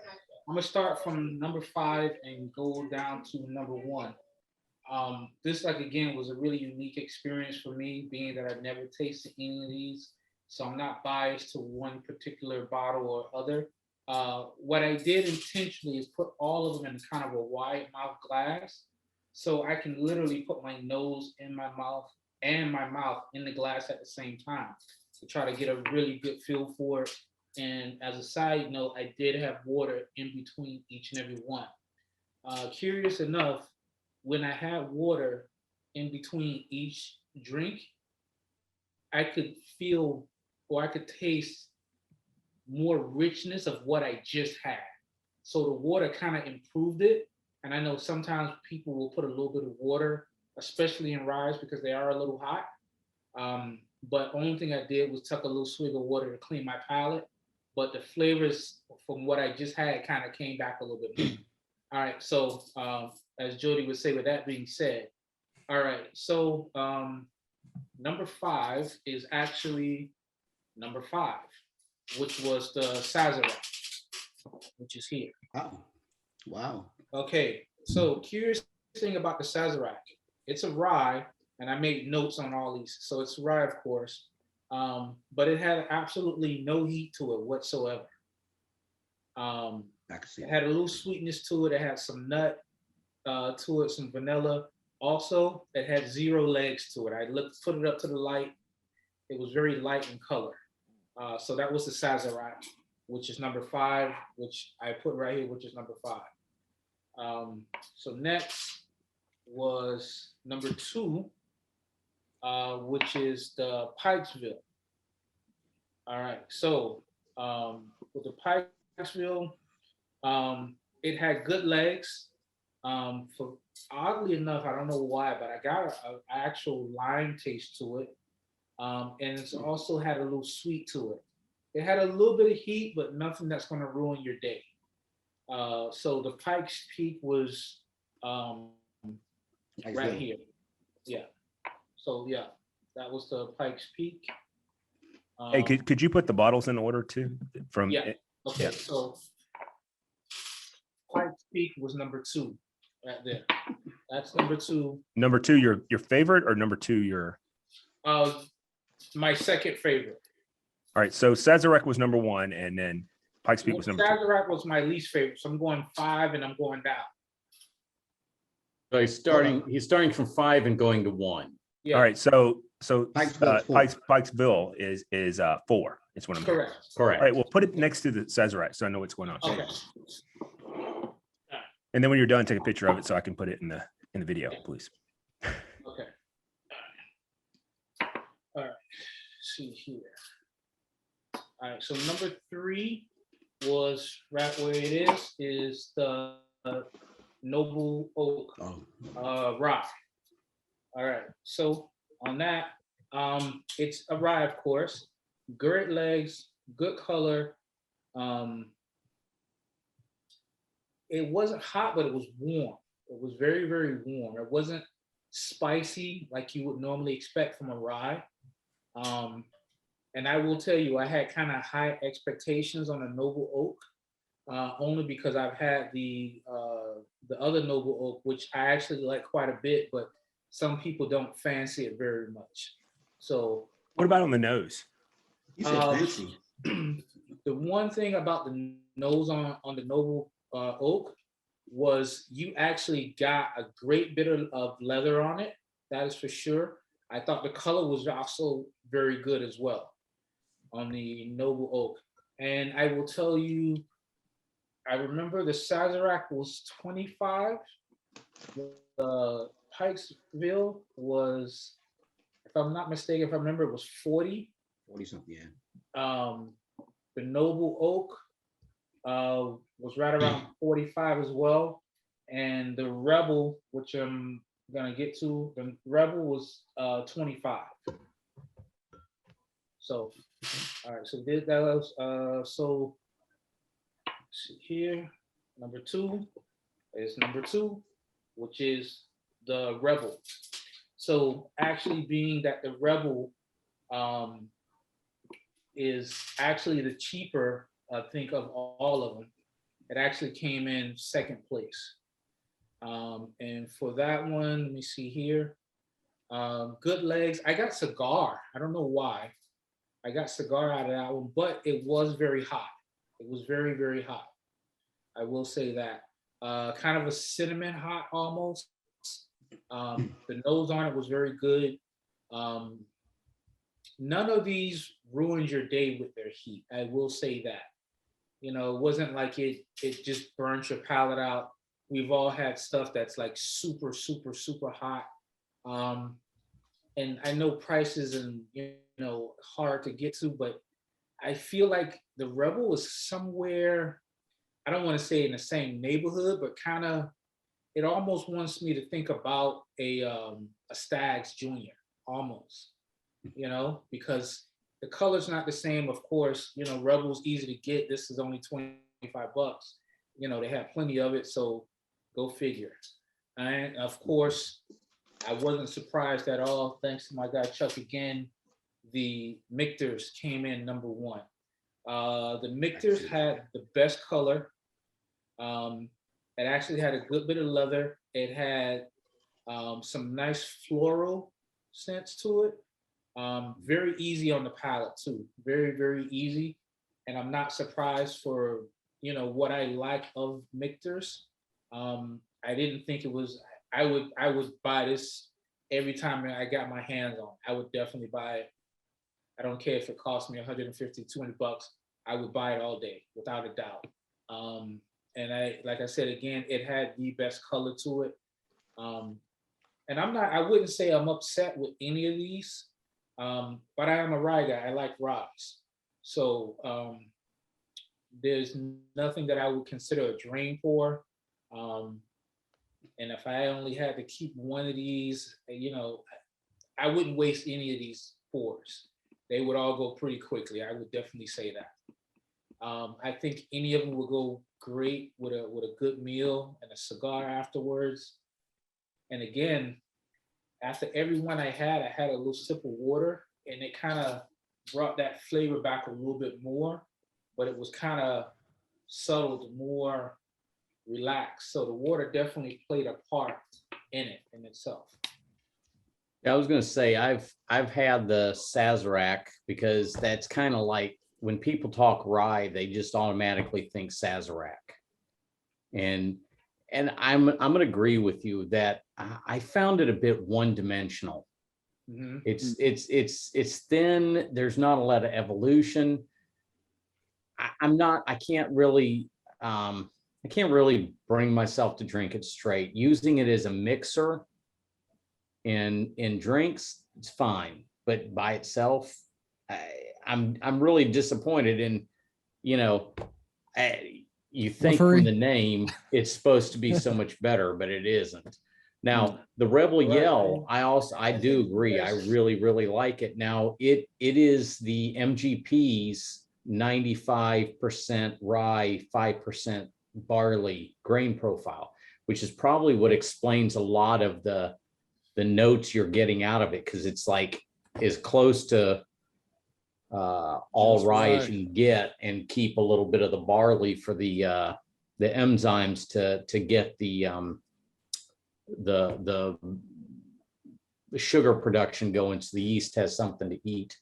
gonna start from number 5 and go down to number 1. This, like, again, was a really unique experience for me, being that I've never tasted any of these, so I'm not biased to one particular bottle or other. What I did intentionally is put all of them in kind of a wide mouth glass, so I can literally put my nose in my mouth and my mouth in the glass at the same time to try to get a really good feel for it. And as a side note, I did have water in between each and every one. Curious enough, when I had water in between each drink, I could feel or I could taste more richness of what I just had. So the water kind of improved it. And I know sometimes people will put a little bit of water, especially in ryes, because they are a little hot. But only thing I did was tuck a little swig of water to clean my palate. But the flavors from what I just had kind of came back a little bit more. All right, so as Jody would say, with that being said, all right, so number 5 is actually number 5, which was the Sazerac, which is here. Wow. Wow. Okay, so curious thing about the Sazerac, it's a rye, and I made notes on all these. So it's a rye, of course, but it had absolutely no heat to it whatsoever. I can see It that. had a little sweetness to it. It had some nut to it, some vanilla. Also, it had 0 legs to it. I put it up to the light. It was very light in color. So that was the Sazerac, which is number 5, which I put right here, which is number 5. So next was number 2, which is the Pikesville. All right, so with the Pikesville, it had good legs. For oddly enough, I don't know why, but I got an actual lime taste to it. And it's also had a little sweet to it. It had a little bit of heat, but nothing that's going to ruin your day. So the Pikes Peak was right here. Yeah. So yeah, that was the Pikes Peak. Hey, could you put the bottles in order too? From Yeah. Okay, yeah. so Pikes Peak was number 2 right there. That's number 2. Number 2, your favorite, or number 2, your. My second favorite. All right, so Sazerac was number 1, and then Pikes Peak was number 2. Sazerac was my least favorite, so I'm going 5 and I'm going down. So he's starting from 5 and going to 1. Yeah. All right, so Pikesville is 4. Pikesville is 4. It's what I'm hearing. Correct. Correct. All right, well, put it next to the Sazerac so I know what's going on. Okay. And then when you're done, take a picture of it so I can put it in the in the video, please. Okay. All right. See here. All right. So number 3 was right where it is the Noble Oak rye. All right. So on that, it's a rye, of course. Great legs, good color. It wasn't hot, but it was warm. It was very, very warm. It wasn't spicy like you would normally expect from a rye. And I will tell you, I had kind of high expectations on a Noble Oak, only because I've had the other Noble Oak, which I actually like quite a bit, but some people don't fancy it very much. So, what about on the nose? You said fancy. The one thing about the nose on the Noble Oak was you actually got a great bit of leather on it. That is for sure. I thought the color was also very good as well on the Noble Oak. And I will tell you, I remember the Sazerac was 25. The Pikesville was, if I'm not mistaken, if I remember, it was 40. 40 something, yeah. The Noble Oak was right around 45 as well. And the Rebel, which I'm gonna get to, the Rebel was 25. So, all right, so that was, so here, number 2 is number 2, which is the Rebel. So actually being that the Rebel is actually the cheaper, I think, of all of them, it actually came in second place. And for that one, let me see here. Good legs. I got cigar. I don't know why. I got cigar out of that one, but it was very hot. It was very, very hot. I will say that. Kind of a cinnamon hot almost. The nose on it was very good. None of these ruined your day with their heat. I will say that. You know, it wasn't like it just burnt your palate out. We've all had stuff that's like super, super, super hot. And I know prices and, you know, hard to get to, but I feel like the Rebel is somewhere, I don't want to say in the same neighborhood, but kind of, it almost wants me to think about a Stag's Junior, almost, you know, because the color's not the same. Of course, you know, Rebel's easy to get. This is only $25. You know, they have plenty of it, so go figure. And of course, I wasn't surprised at all. Thanks to my guy Chuck again, the Mictors came in number 1. The Mictors had the best color. It actually had a good bit of leather. It had some nice floral scents to it. Very easy on the palate too. Very, very easy. And I'm not surprised for, you know, what I like of Mictors. I didn't think it was, I would buy this every time I got my hands on it. I would definitely buy it. I don't care if it cost me $150, $200. I would buy it all day, without a doubt. And like I said, again, it had the best color to it. And I wouldn't say I'm upset with any of these, but I am a rye guy. I like ryes. So there's nothing that I would consider a drain pour. And if I only had to keep one of these, you know, I wouldn't waste any of these pours. They would all go pretty quickly. I would definitely say that. I think any of them would go great with a good meal and a cigar afterwards. And again, after every one I had a little sip of water, and it kind of brought that flavor back a little bit more, but it was kind of subtle, more relaxed. So the water definitely played a part in it in itself. Yeah, I was going to say I've had the Sazerac, because that's kind of like when people talk rye, they just automatically think Sazerac. And I'm going to agree with you that I found it a bit one-dimensional. Mm-hmm. It's thin. There's not a lot of evolution. I can't really I can't really bring myself to drink it straight. Using it as a mixer in drinks, it's fine, but by itself, I'm really disappointed in, you know, you think from the name it's supposed to be so much better, but it isn't. Now the Rebel Yell, I do agree. I really like it. Now it is the MGP's 95% rye, 5% barley grain profile, which is probably what explains a lot of the notes you're getting out of it, because it's like as close to all rye as you can get, and keep a little bit of the barley for the enzymes to get the sugar production going, so the yeast has something to eat.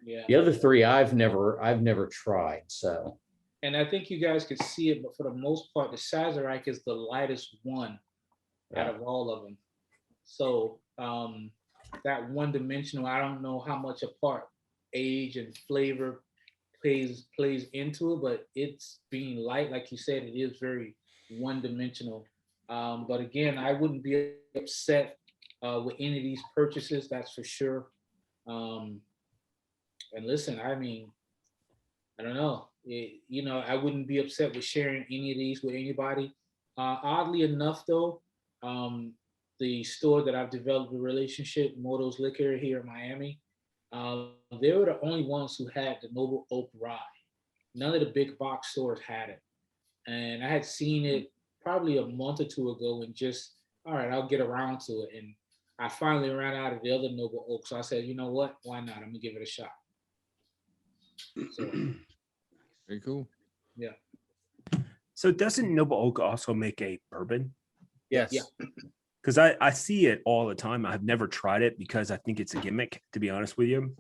Yeah. The other three I've never tried. So, and I think you guys could see it, but for the most part, the Sazerac is the lightest one out of all of them. So that one dimensional, I don't know how much a part age and flavor plays into it, but it's being light, like you said, it is very one dimensional. But again, I wouldn't be upset with any of these purchases, that's for sure. And listen, I mean, I don't know, you know, I wouldn't be upset with sharing any of these with anybody. Oddly enough, though, the store that I've developed a relationship, Moto's Liquor here in Miami, they were the only ones who had the Noble Oak Rye. None of the big box stores had it. And I had seen it probably a month or two ago and just, all right, I'll get around to it. And I finally ran out of the other Noble Oak. So I said, you know what? Why not? I'm going to give it a shot. So, very cool. Yeah. So doesn't Noble Oak also make a bourbon? Yes. Yeah. Because I see it all the time. I've never tried it because I think it's a gimmick, to be honest with you.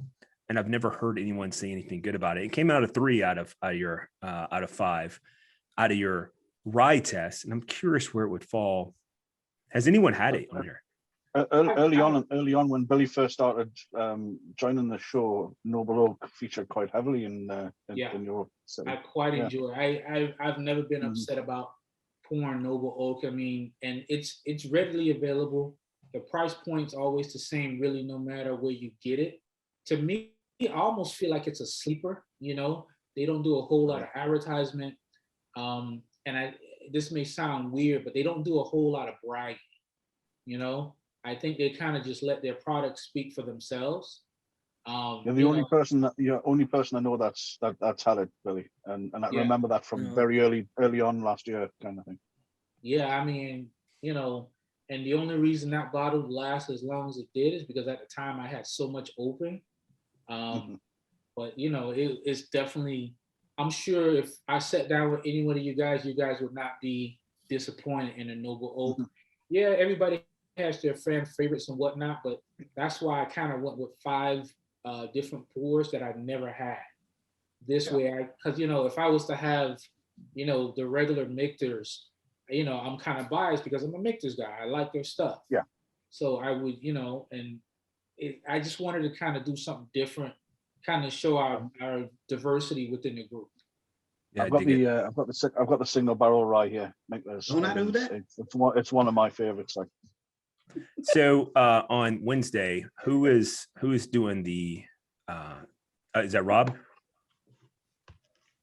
And I've never heard anyone say anything good about it. It came out of 3 out of 5 out of your rye test. And I'm curious where it would fall. Has anyone had it on here? Early on when Billy first started joining the show, Noble Oak featured quite heavily in your setting. I quite enjoy it. I've never been upset about pouring Noble Oak. I mean, and it's readily available. The price point's always the same, really, no matter where you get it. To me, I almost feel like it's a sleeper. You know, they don't do a whole lot of advertisement. And this may sound weird, but they don't do a whole lot of bragging. You know, I think they kind of just let their products speak for themselves. You're the only person I know that's had it, Billy, and I remember that from very early on last year, kind of thing. Yeah, I mean, you know, and the only reason that bottle lasted as long as it did is because at the time I had so much open. But you know, it's definitely. I'm sure if I sat down with any one of you guys would not be disappointed in a Noble Oak. Yeah, everybody has their fan favorites and whatnot, but that's why I kind of went with 5 different pours that I've never had. This way, because you know, if I was to have, you know, the regular Michter's, you know, I'm kind of biased because I'm a Michter's guy. I like their stuff. Yeah. So I would, you know, and I just wanted to kind of do something different, kind of show our diversity within the group. Yeah, I've got the single barrel rye here. Don't I do that? It's one of my favorites. Like. So on Wednesday, who is doing the? Is that Rob?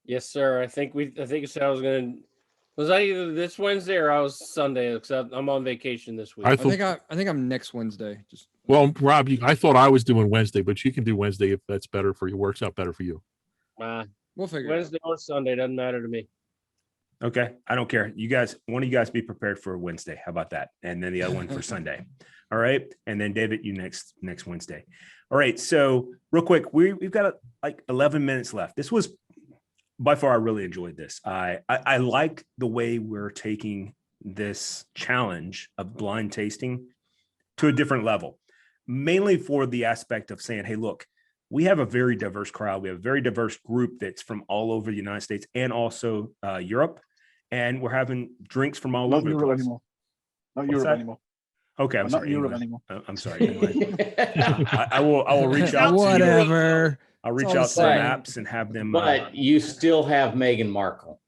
Yes, sir. I think was I either this Wednesday or I was Sunday, because I'm on vacation this week. I think I'm next Wednesday. Well, Rob, I thought I was doing Wednesday, but you can do Wednesday if that's better for you. Works out better for you. We'll figure Wednesday or Sunday, doesn't matter to me. Okay, I don't care. You guys, one of you guys be prepared for Wednesday. How about that? And then the other one for Sunday. All right. And then David, you next Wednesday. All right. So real quick, we've got like 11 minutes left. This was by far, I really enjoyed this. I like the way we're taking this challenge of blind tasting to a different level, mainly for the aspect of saying, hey, look, we have a very diverse crowd. We have a very diverse group that's from all over the United States and also Europe. And we're having drinks from all over the place. Not Europe anymore. Okay, I'm sorry. Europe anymore. I'm sorry. Anyway. I will reach out. Whatever. I'll reach out to the maps and have them. But you still have Meghan Markle.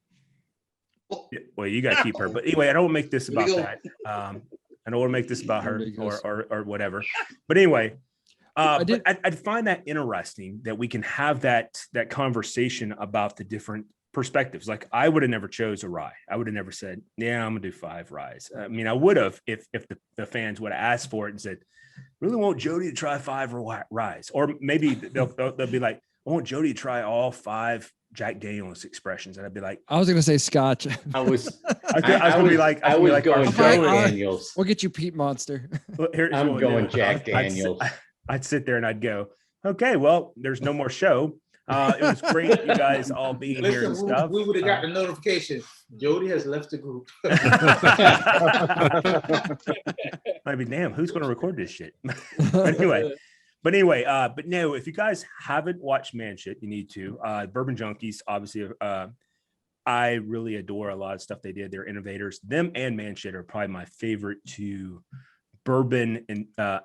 What's Well, you got to keep her. But anyway, I don't want to make this Here we about go. that. I don't want to make this about her Ridiculous. or whatever. But anyway, I did- but I'd find that interesting that we can have that conversation about the different perspectives. Like I would have never chose a rye. I would have never said, yeah, I'm gonna do 5 ryes. I mean, I would have if the fans would have asked for it and said, really want Jody to try 5 ryes, or maybe they'll be like, I want Jody to try all 5 Jack Daniel's expressions, and I'd be like, I was gonna say Scotch. I was I was gonna be like, I was going Jack Jack Daniels. Daniels. We'll get you Pete Monster. Here's I'm what we'll going do. Jack I'd Daniels. I'd sit there and I'd go, okay, well, there's no more show. It was great, you guys all being here and Listen, stuff. we would have got the notification. Jody has left the group. I mean, damn, who's going to record this shit? anyway, but no, if you guys haven't watched Man Shit, you need to. Bourbon Junkies, obviously, I really adore a lot of stuff they did. They're innovators. Them and Man Shit are probably my favorite two bourbon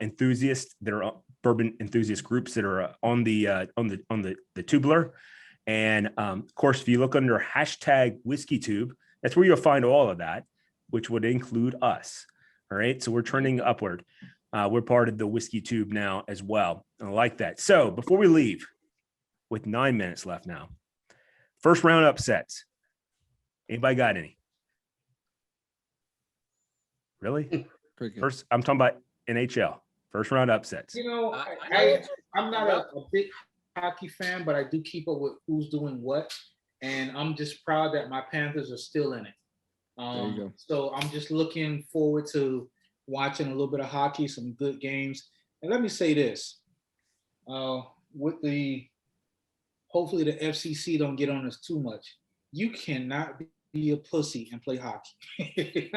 enthusiasts that are bourbon enthusiast groups that are on the tubular. And of course, if you look under hashtag whiskey tube, that's where you'll find all of that, which would include us. All right. So we're trending upward. We're part of the whiskey tube now as well. I like that. So before we leave, with 9 minutes left now, first round upsets. Anybody got any? Really? Cricket. First, I'm talking about NHL. First round upsets. You know, I- I'm not a big hockey fan, but I do keep up with who's doing what. And I'm just proud that my Panthers are still in it. There you go. So I'm just looking forward to watching a little bit of hockey, some good games. And let me say this, with hopefully the FCC don't get on us too much. You cannot be a pussy and play hockey.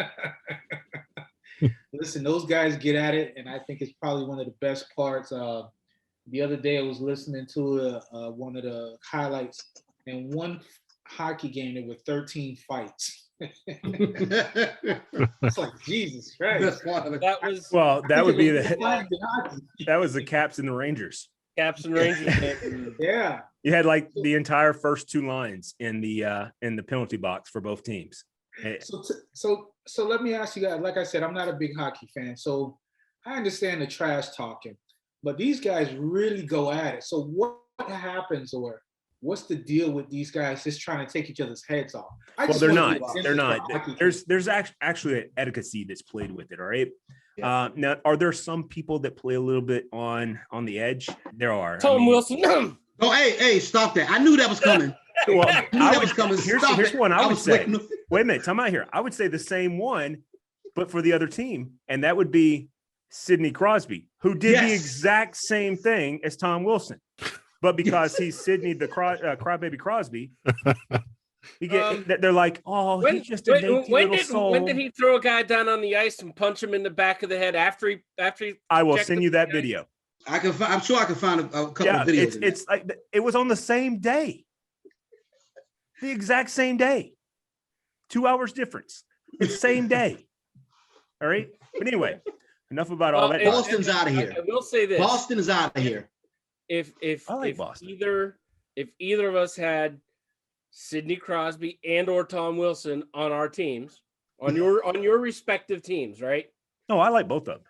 Listen, those guys get at it, and I think it's probably one of the best parts. The other day I was listening to one of the highlights, and one hockey game there were 13 fights. It's like Jesus Christ. That was Well, that would be Hockey. that was the Caps and the Rangers. Caps and Rangers game. Yeah. You had like the entire first 2 lines in the penalty box for both teams. So let me ask you guys, like I said, I'm not a big hockey fan, so I understand the trash talking, but these guys really go at it. So what happens, or what's the deal with these guys just trying to take each other's heads off? Well, they're not. They're not. There's actually an etiquette that's played with it. All right. Yeah. Now, are there some people that play a little bit on the edge? There are. Tom Wilson. Oh, hey, stop that. I knew that was coming. Well, I knew that was coming. Here's Stop here's it. one I would was say. waiting. Wait a minute, time out here. I would say the same one, but for the other team, and that would be Sidney Crosby, who did the Yes. exact same thing as Tom Wilson, but because he's Sidney the crybaby Crosby, they're like, oh, he's just a dainty little soul. When did he throw a guy down on the ice and punch him in the back of the head after he I will checked send the you that guy? video. I'm sure I can find a couple Yeah, of videos. it's like it was on the same day, the exact same day, 2 hours difference. It's the same day. All right. But anyway, enough about all that. Boston's out of here. I will say this. Boston is out of here. If I like Boston. either of us had Sidney Crosby and or Tom Wilson on our teams, on your respective teams, right? No, I like both of them.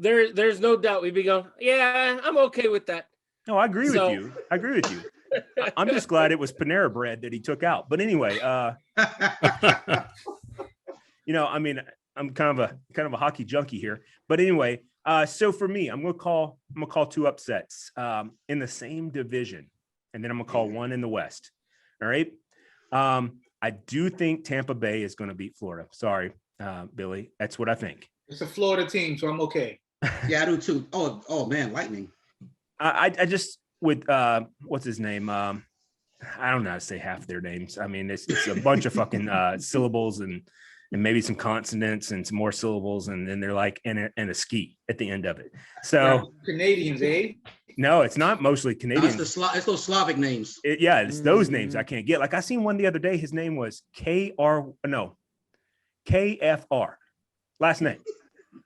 There's no doubt we'd be going, yeah, I'm okay with that. No, I agree So- with you. I agree with you. I'm just glad it was Panera Bread that he took out. But anyway, I mean, I'm kind of a hockey junkie here. But anyway, so for me, I'm gonna call 2 upsets in the same division, and then I'm gonna call one in the West. All right. I do think Tampa Bay is gonna beat Florida. Sorry, Billy. That's what I think. It's a Florida team, so I'm okay. Yeah, I do too. Oh man, Lightning. I just with what's his name? I don't know how to say half their names. I mean, it's a bunch of fucking syllables and maybe some consonants and some more syllables, and then they're like and a ski at the end of it. So Canadians, eh? no, it's not mostly Canadian. It's those Slavic names. It's those names I can't get. Like I seen one the other day. His name was KFR, last name.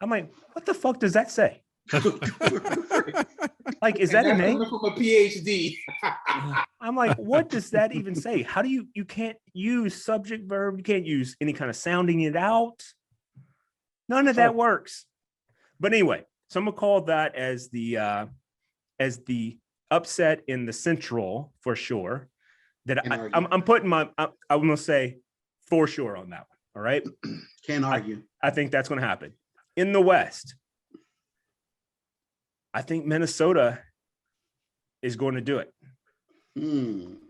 I'm like, what the fuck does that say? Like, is that a That's name? coming from a PhD. I'm like, what does that even say? How do you can't use subject verb? You can't use any kind of sounding it out. None of that works. But anyway, so I'm gonna call that as the upset in the Central for sure. That I'm putting my I'm gonna say for sure on that one. All right. Can't argue. I think that's gonna happen. In the West, I think Minnesota is going to do it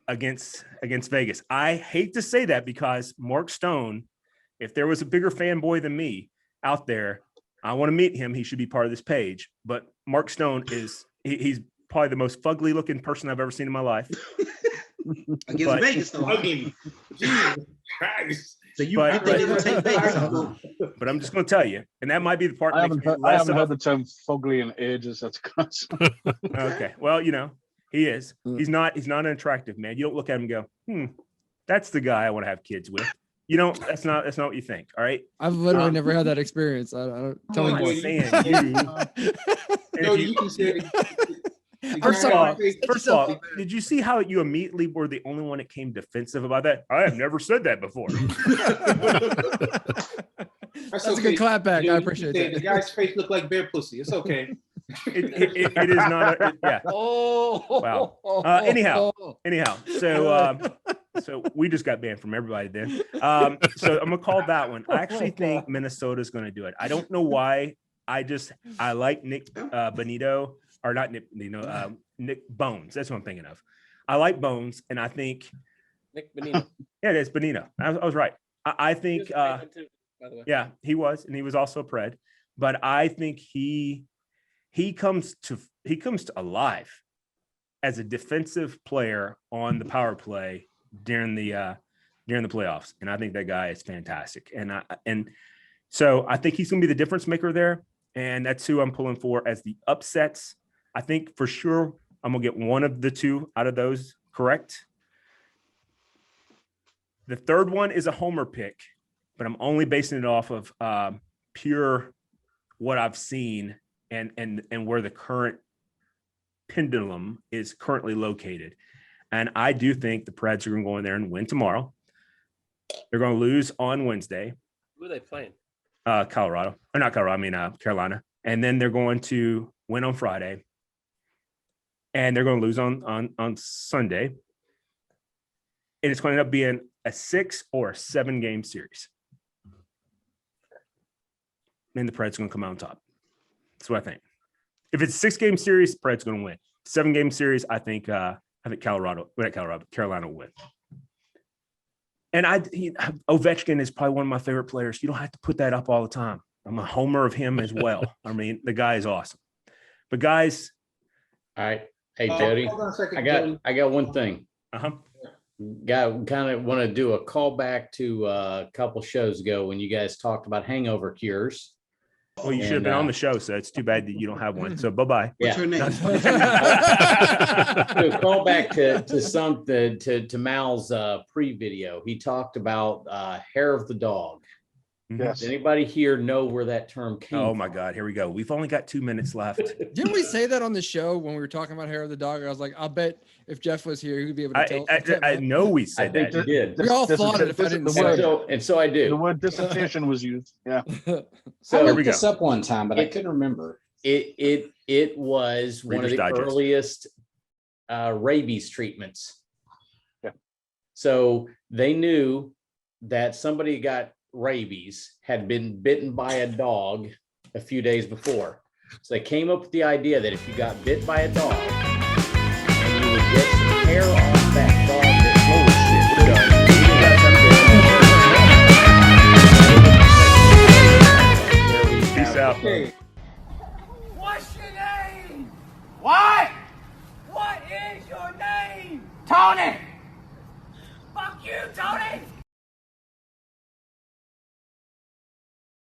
against Vegas. I hate to say that because Mark Stone, if there was a bigger fanboy than me out there, I want to meet him. He should be part of this page. But Mark Stone he's probably the most fugly looking person I've ever seen in my life. Against Vegas, though. I mean, Jesus Christ. So you think they're gonna take Vegas? But I'm just going to tell you, and that might be the part. I haven't heard the term fugly in ages. That's okay. Well, he is. He's not an attractive man. You don't look at him and go, that's the guy I want to have kids with. You don't. That's not what you think. All right. I've literally never had that experience. I don't tell me more. You can say. First of all, did you see how you immediately were the only one that came defensive about that? I have never said that before. That's a good clap back. I appreciate that. The guy's face looked like bear pussy. It's okay. It is not. Yeah. Oh. Wow. Anyhow. So we just got banned from everybody then. So I'm gonna call that one. I actually think Minnesota's gonna do it. I don't know why. I like Nick Bonito. Or not Nick, Nick Bones. That's what I'm thinking of. I like Bones, and I think Nick Bonito. Yeah, it is Bonito. I was right. I think, Too, by the way. yeah, he was, and he was also a pred. But I think he comes to alive as a defensive player on the power play during the playoffs, and I think that guy is fantastic. And so I think he's going to be the difference maker there, and that's who I'm pulling for as the upsets. I think for sure I'm gonna get one of the two out of those correct. The third one is a homer pick, but I'm only basing it off of pure what I've seen and where the current pendulum is currently located. And I do think the Preds are gonna go in there and win tomorrow. They're gonna lose on Wednesday. Who are they playing? Colorado. Or not Colorado, I mean Carolina. And then they're going to win on Friday. And they're going to lose on Sunday. And it's going to end up being a 6 or 7 game series. And the Preds are going to come out on top. That's what I think. If it's a 6-game series, Preds going to win. 7-game series, I think Carolina will win. And Ovechkin is probably one of my favorite players. You don't have to put that up all the time. I'm a homer of him as well. I mean, the guy is awesome. But guys, all right. Hey, Jody, I got one thing. Kind of want to do a callback to a couple shows ago when you guys talked about hangover cures. Well, you should have been on the show, so it's too bad that you don't have one. So bye-bye. Yeah. What's her name? To call back to something to Mal's pre-video, he talked about hair of the dog. Yes. Does anybody here know where that term came from? Oh my God, here we go. We've only got 2 minutes left. Didn't we say that on the show when we were talking about hair of the dog? I was like, I'll bet if Jeff was here, he'd be able to tell. I know we said I think that. you did. We all thought it if I didn't say it. And so I do. The word dissertation was used. Yeah. So I here looked we this go. up one time, but I couldn't remember. It was one of Reader's the Digest. earliest rabies treatments. Yeah. So they knew that somebody got rabies had been bitten by a dog a few days before. So they came up with the idea that if you got bit by a dog and you would get some hair off that dog that Peace out. What's your name? What? What is your name? Tony! Fuck you, Tony!